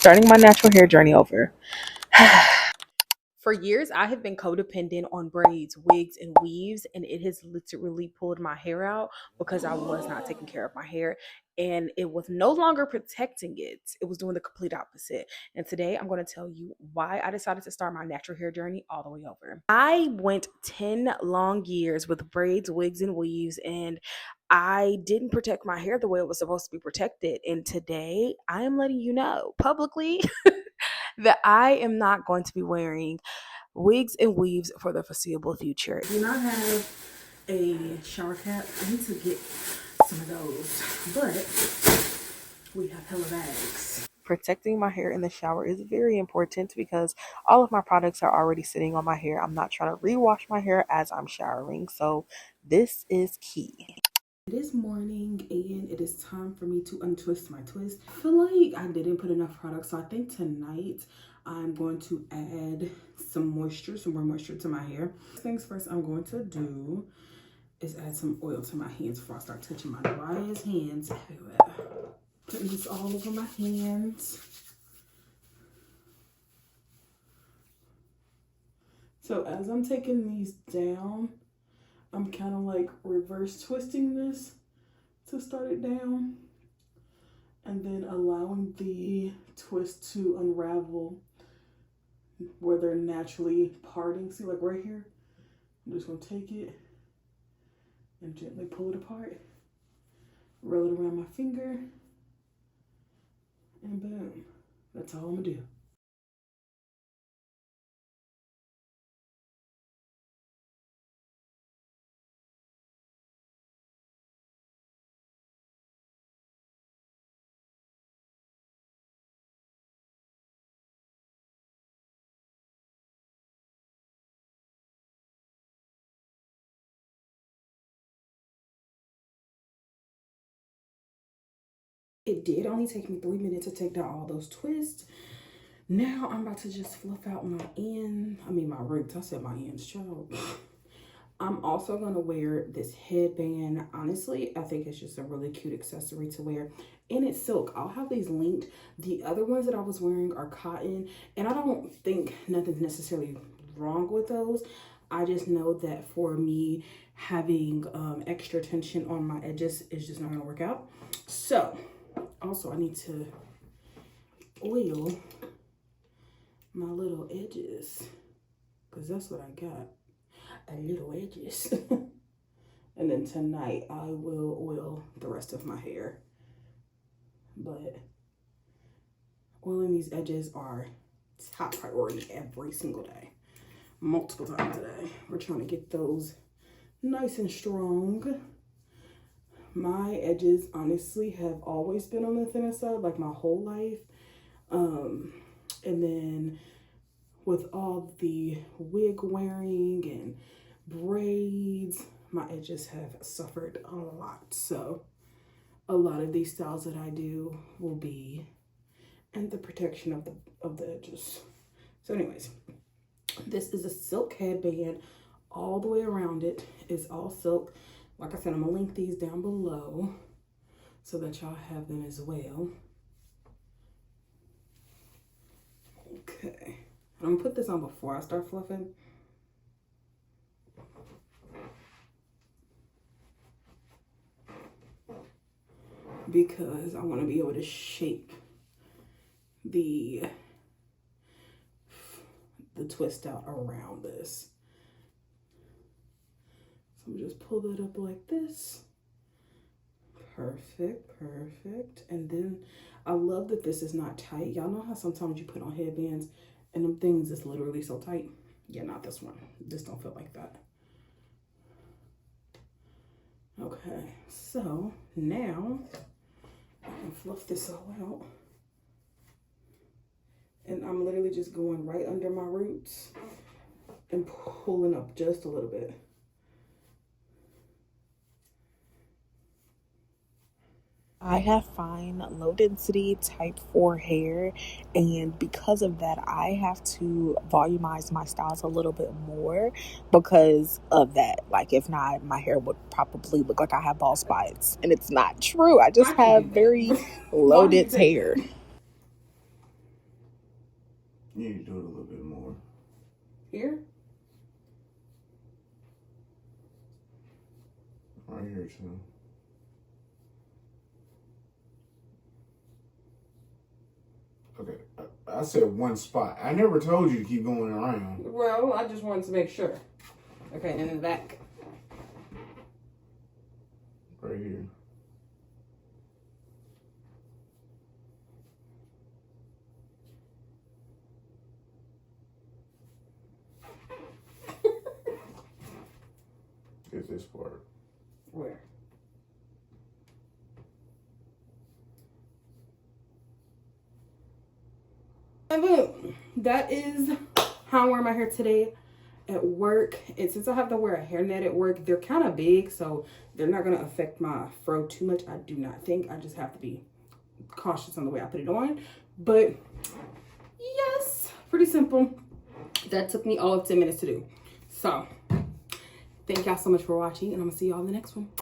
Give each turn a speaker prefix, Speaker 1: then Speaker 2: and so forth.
Speaker 1: starting my natural hair journey over. For years, I have been codependent on braids, wigs, and weaves, and it has literally pulled my hair out because I was not taking care of my hair. And it was no longer protecting it. It was doing the complete opposite. And today I'm going to tell you why I decided to start my natural hair journey all the way over. I went 10 long years with braids, wigs, and weaves, and I didn't protect my hair the way it was supposed to be protected. And today I am letting you know publicly that I am not going to be wearing wigs and weaves for the foreseeable future. I do not have a shower cap. I need to get some of those, but we have hella bags. Protecting my hair in the shower is very important because all of my products are already sitting on my hair. I'm not trying to rewash my hair as I'm showering, so this is key. It is morning and it is time for me to untwist my twist. I feel like I didn't put enough product, so I think tonight I'm going to add some more moisture to my hair. First things first I'm going to do is add some oil to my hands before I start touching my driest hands. Putting this all over my hands. So as I'm taking these down, I'm kind of like reverse twisting this to start it down and then allowing the twist to unravel where they're naturally parting. See, like right here, I'm just gonna take it and gently pull it apart, roll it around my finger, and boom, that's all I'm gonna do. It did only take me 3 minutes to take down all those twists. Now I'm about to just fluff out my my roots. I said my ends, child. I'm also gonna wear this headband. Honestly, I think it's just a really cute accessory to wear. And it's silk. I'll have these linked. The other ones that I was wearing are cotton. And I don't think nothing's necessarily wrong with those. I just know that for me, having extra tension on my edges is just not gonna work out. So, also I need to oil my little edges because that's what I got, a little edges. And then tonight I will oil the rest of my hair, but oiling these edges are top priority every single day, multiple times a day. We're trying to get those nice and strong. My edges honestly have always been on the thinner side, like my whole life. And then with all the wig wearing and braids, my edges have suffered a lot. So a lot of these styles that I do will be in the protection of the edges. So anyways, this is a silk headband. All the way around it is all silk. Like I said, I'm gonna link these down below so that y'all have them as well. Okay, I'm gonna put this on before I start fluffing. Because I want to be able to shape the twist out around this. So I'm just pull that up like this. Perfect, perfect. And then I love that this is not tight. Y'all know how sometimes you put on headbands and them things is literally so tight? Yeah, not this one. This don't feel like that. Okay, so now I can fluff this all out. And I'm literally just going right under my roots and pulling up just a little bit. I have fine, low density type 4 hair, and because of that, I have to volumize my styles a little bit more because of that. Like, if not, my hair would probably look like I have bald spots, and it's not true. I just have very low dense hair.
Speaker 2: You need to do it a little bit more.
Speaker 1: Here?
Speaker 2: Right here too. Okay, I said one spot. I never told you to keep going around.
Speaker 1: Well, I just wanted to make sure. Okay, and in the back.
Speaker 2: Right here. Get this part.
Speaker 1: Where? And boom, that is how I'm wearing my hair today at work. And since I have to wear a hairnet at work, they're kind of big, so they're not going to affect my fro too much. I do not think. I just have to be cautious on the way I put it on. But yes, pretty simple. That took me all of 10 minutes to do. So thank y'all so much for watching, and I'm gonna see y'all in the next one.